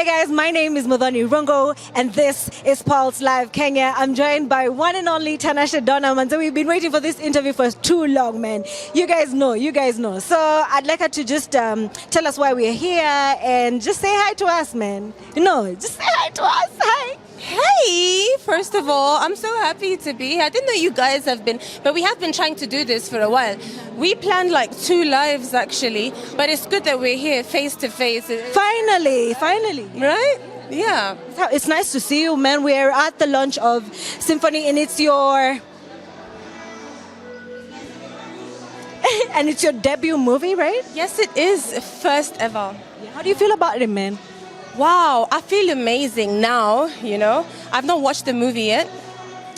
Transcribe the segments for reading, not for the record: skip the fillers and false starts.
guys, my name is Modhani Rungo and this is Pulse Live Kenya. I'm joined by one and only Tanasha Donna. Man, so we've been waiting for this interview for too long, man. You guys know. So I'd like her to just tell us why we're here and just say hi to us, man. Just say hi to us. Hi. Hey, first of all, I'm so happy to be here. I didn't know you guys have been, but we have been trying to do this for a while. We planned like 2 lives actually, but it's good that we're here face to face. Finally. Right? Yeah. It's nice to see you, man. We're at the launch of Symphony and it's your... and it's your debut movie, right? Yes, it is. First ever. How do you feel about it, man? Wow, I feel amazing now, I've not watched the movie yet.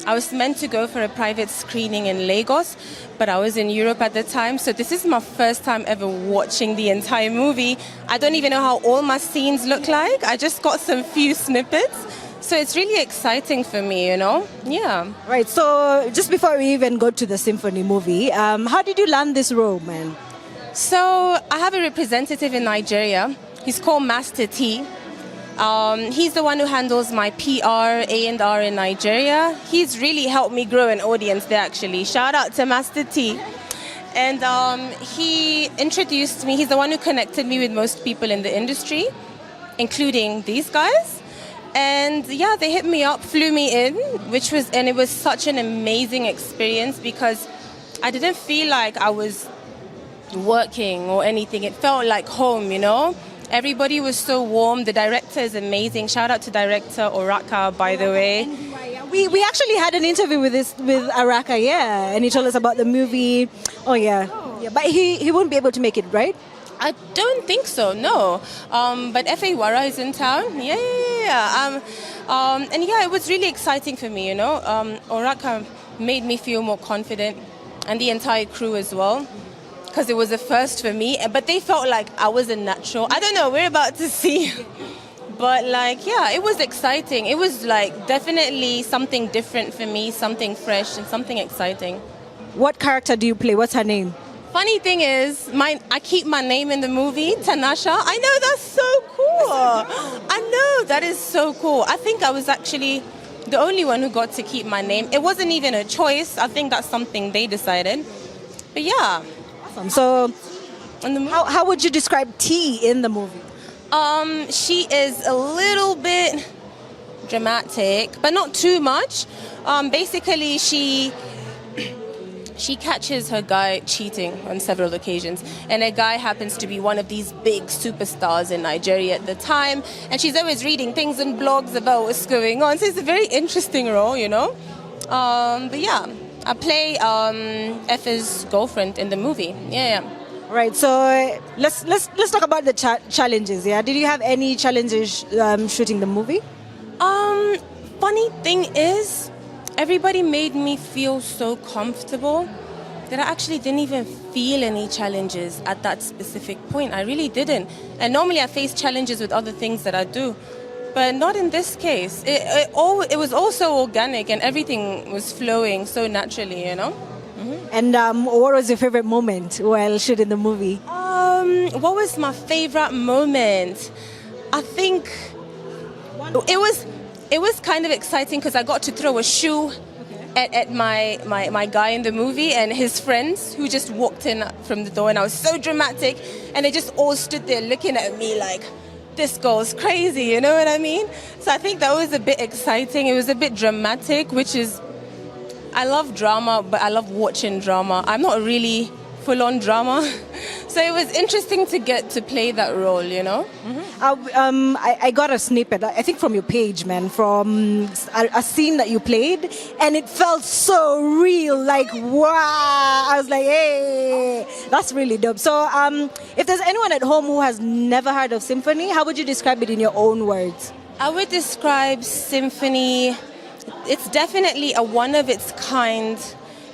I was meant to go for a private screening in Lagos, but I was in Europe at the time, so this is my first time ever watching the entire movie. I don't even know how all my scenes look like. I just got some few snippets. So it's really exciting for me, Yeah. Right, so just before we even go to the Symphony movie, how did you land this role, man? So I have a representative in Nigeria. He's called Master T. He's the one who handles my PR, A&R in Nigeria. He's really helped me grow an audience there, actually. Shout out to Master T. And he introduced me. He's the one who connected me with most people in the industry, including these guys. And yeah, they hit me up, flew me in, and it was such an amazing experience because I didn't feel like I was working or anything. It felt like home, Everybody was so warm. The director is amazing. Shout out to director Oraka, by the way. We actually had an interview with Oraka, yeah, and he told us about the movie. Oh yeah. But he won't be able to make it, right? I don't think so, no. But F.A. Wara is in town. Yeah. And yeah, it was really exciting for me, Oraka made me feel more confident, and the entire crew as well. Because it was a first for me, but they felt like I was a natural. I don't know, we're about to see. But it was exciting. It was definitely something different for me, something fresh and something exciting. What character do you play? What's her name? Funny thing is, I keep my name in the movie, Tanasha. I know, that's so cool. I know, that is so cool. I think I was actually the only one who got to keep my name. It wasn't even a choice. I think that's something they decided. But yeah. So, how would you describe T in the movie? She is a little bit dramatic, but not too much. Basically, she catches her guy cheating on several occasions, and a guy happens to be one of these big superstars in Nigeria at the time, and she's always reading things in blogs about what's going on. So it's a very interesting role, But yeah. I play Effa's girlfriend in the movie. Yeah. Right. So let's talk about the challenges. Yeah. Did you have any challenges shooting the movie? Funny thing is, everybody made me feel so comfortable that I actually didn't even feel any challenges at that specific point. I really didn't. And normally I face challenges with other things that I do. But not in this case. It was also organic and everything was flowing so naturally, Mm-hmm. And what was your favorite moment while shooting the movie? What was my favorite moment? I think it was kind of exciting because I got to throw a shoe at my guy in the movie and his friends who just walked in from the door, and I was so dramatic and they just all stood there looking at me like, this girl's crazy, you know what I mean? So I think that was a bit exciting. It was a bit dramatic, I love drama, but I love watching drama. I'm not really full-on drama. So it was interesting to get to play that role, Mm-hmm. I got a snippet, I think from your page, man, from a scene that you played, and it felt so real, wow. I was like, hey, that's really dope. So if there's anyone at home who has never heard of Symphony, how would you describe it in your own words? I would describe Symphony, it's definitely a one-of-its-kind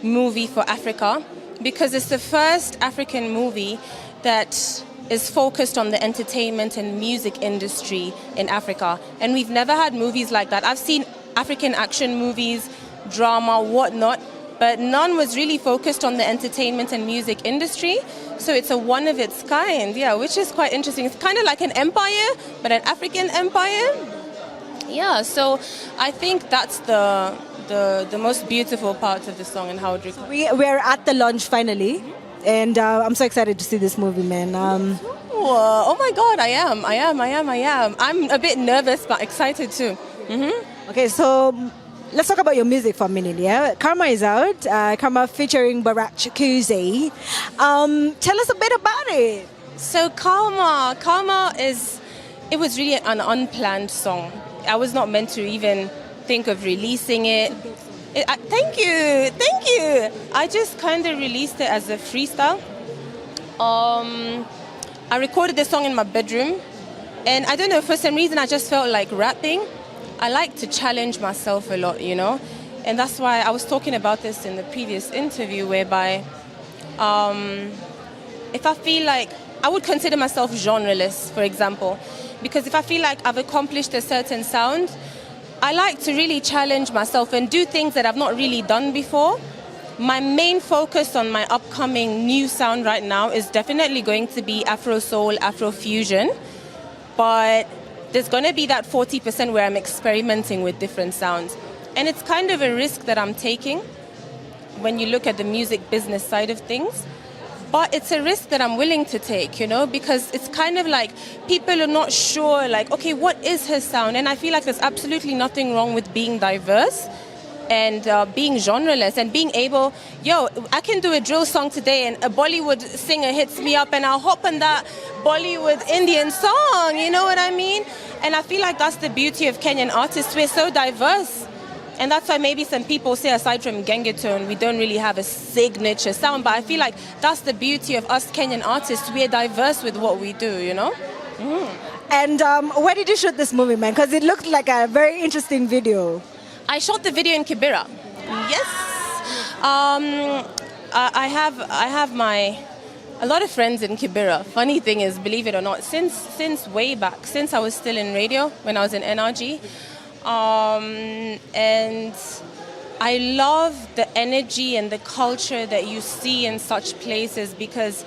movie for Africa, because it's the first African movie that is focused on the entertainment and music industry in Africa. And we've never had movies like that. I've seen African action movies, drama, whatnot, but none was really focused on the entertainment and music industry. So it's a one of its kind, yeah, which is quite interesting. It's kind of like an empire, but an African empire. Yeah, so I think that's the most beautiful part of the song and how it records. We're at the launch finally, and I'm so excited to see this movie, man. Oh my God, I am. I'm a bit nervous, but excited too. Okay, so let's talk about your music for a minute, yeah? Karma is out. Karma featuring Barack Chukwueze. Tell us a bit about it. So Karma it was really an unplanned song. I was not meant to even think of releasing it. Thank you. I just kind of released it as a freestyle. I recorded the song in my bedroom, and I don't know, for some reason I just felt like rapping. I like to challenge myself a lot, you know, and that's why I was talking about this in the previous interview, whereby if I feel like I would consider myself genreless, for example, because if I feel like I've accomplished a certain sound, I like to really challenge myself and do things that I've not really done before. My main focus on my upcoming new sound right now is definitely going to be Afro soul, Afro fusion, but there's going to be that 40% where I'm experimenting with different sounds. And it's kind of a risk that I'm taking when you look at the music business side of things. But it's a risk that I'm willing to take, you know, because it's kind of like people are not sure, like, okay, what is her sound? And I feel like there's absolutely nothing wrong with being diverse and being genreless and being able, I can do a drill song today and a Bollywood singer hits me up and I'll hop on that Bollywood Indian song, you know what I mean? And I feel like that's the beauty of Kenyan artists. We're so diverse. And that's why maybe some people say, aside from Gengetone, we don't really have a signature sound. But I feel like that's the beauty of us Kenyan artists. We're diverse with what we do, you know? And where did you shoot this movie, man? Because it looked like a very interesting video. I shot the video in Kibera. Yes. I have a lot of friends in Kibera. Funny thing is, believe it or not, since way back, since I was still in radio, when I was in NRG, and I love the energy and the culture that you see in such places, because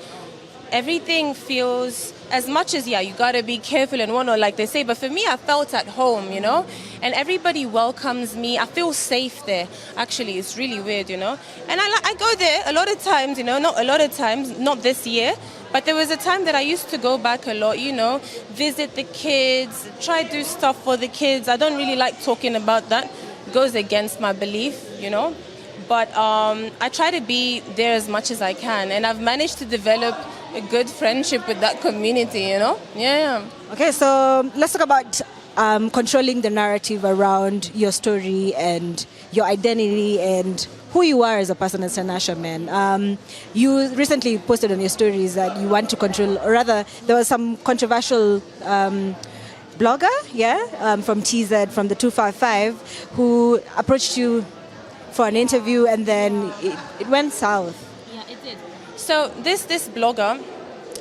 everything feels, as much as, you gotta be careful and whatnot, like they say, but for me, I felt at home, you know, and everybody welcomes me. I feel safe there. Actually, it's really weird, you know, and I go there a lot of times, you know, not a lot of times, not this year, but there was a time that I used to go back a lot, you know, visit the kids, try to do stuff for the kids. I don't really like talking about that. It goes against my belief, you know, but I try to be there as much as I can, and I've managed to develop a good friendship with that community, you know? Yeah. Okay, so let's talk about controlling the narrative around your story and your identity and who you are as a person, as Tanasha, man. You recently posted on your stories that you want to control, or rather, there was some controversial blogger, from TZ, from the 255, who approached you for an interview, and then it went south. Yeah, it did. So this blogger,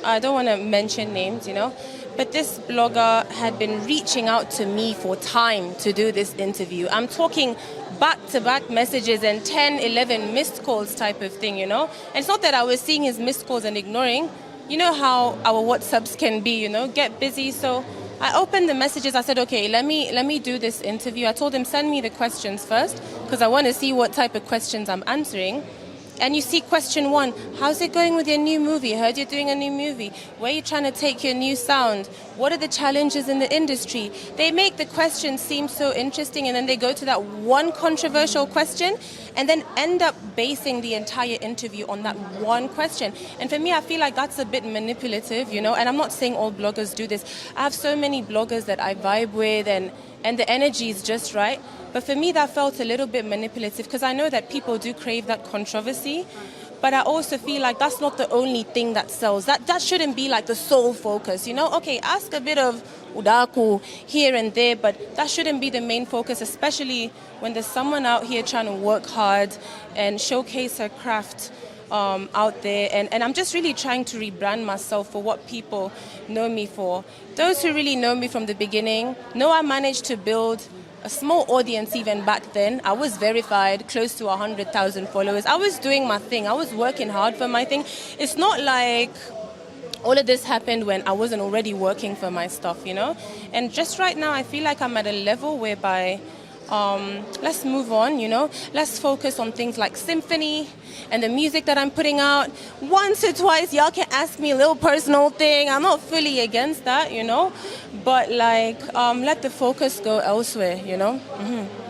I don't want to mention names, you know, but this blogger had been reaching out to me for time to do this interview. I'm talking back-to-back messages and 10, 11 missed calls type of thing, you know. And it's not that I was seeing his missed calls and ignoring. You know how our WhatsApps can be, you know, get busy. So I opened the messages. I said, okay, let me do this interview. I told him, send me the questions first, because I want to see what type of questions I'm answering. And you see question 1, how's it going with your new movie? I heard you're doing a new movie. Where are you trying to take your new sound? What are the challenges in the industry? They make the questions seem so interesting, and then they go to that one controversial question and then end up basing the entire interview on that one question. And for me, I feel like that's a bit manipulative, you know, and I'm not saying all bloggers do this. I have so many bloggers that I vibe with, and the energy is just right. But for me, that felt a little bit manipulative, because I know that people do crave that controversy. But I also feel like that's not the only thing that sells. That shouldn't be like the sole focus, you know? Okay, ask a bit of udaku here and there, but that shouldn't be the main focus, especially when there's someone out here trying to work hard and showcase her craft out there. And I'm just really trying to rebrand myself for what people know me for. Those who really know me from the beginning know I managed to build a small audience even back then. I was verified, close to 100,000 followers. I was doing my thing. I was working hard for my thing. It's not like all of this happened when I wasn't already working for my stuff, you know? And just right now, I feel like I'm at a level whereby let's move on, you know? Let's focus on things like symphony and the music that I'm putting out. Once or twice, y'all can ask me a little personal thing. I'm not fully against that, you know? But like, let the focus go elsewhere, you know? Mm-hmm.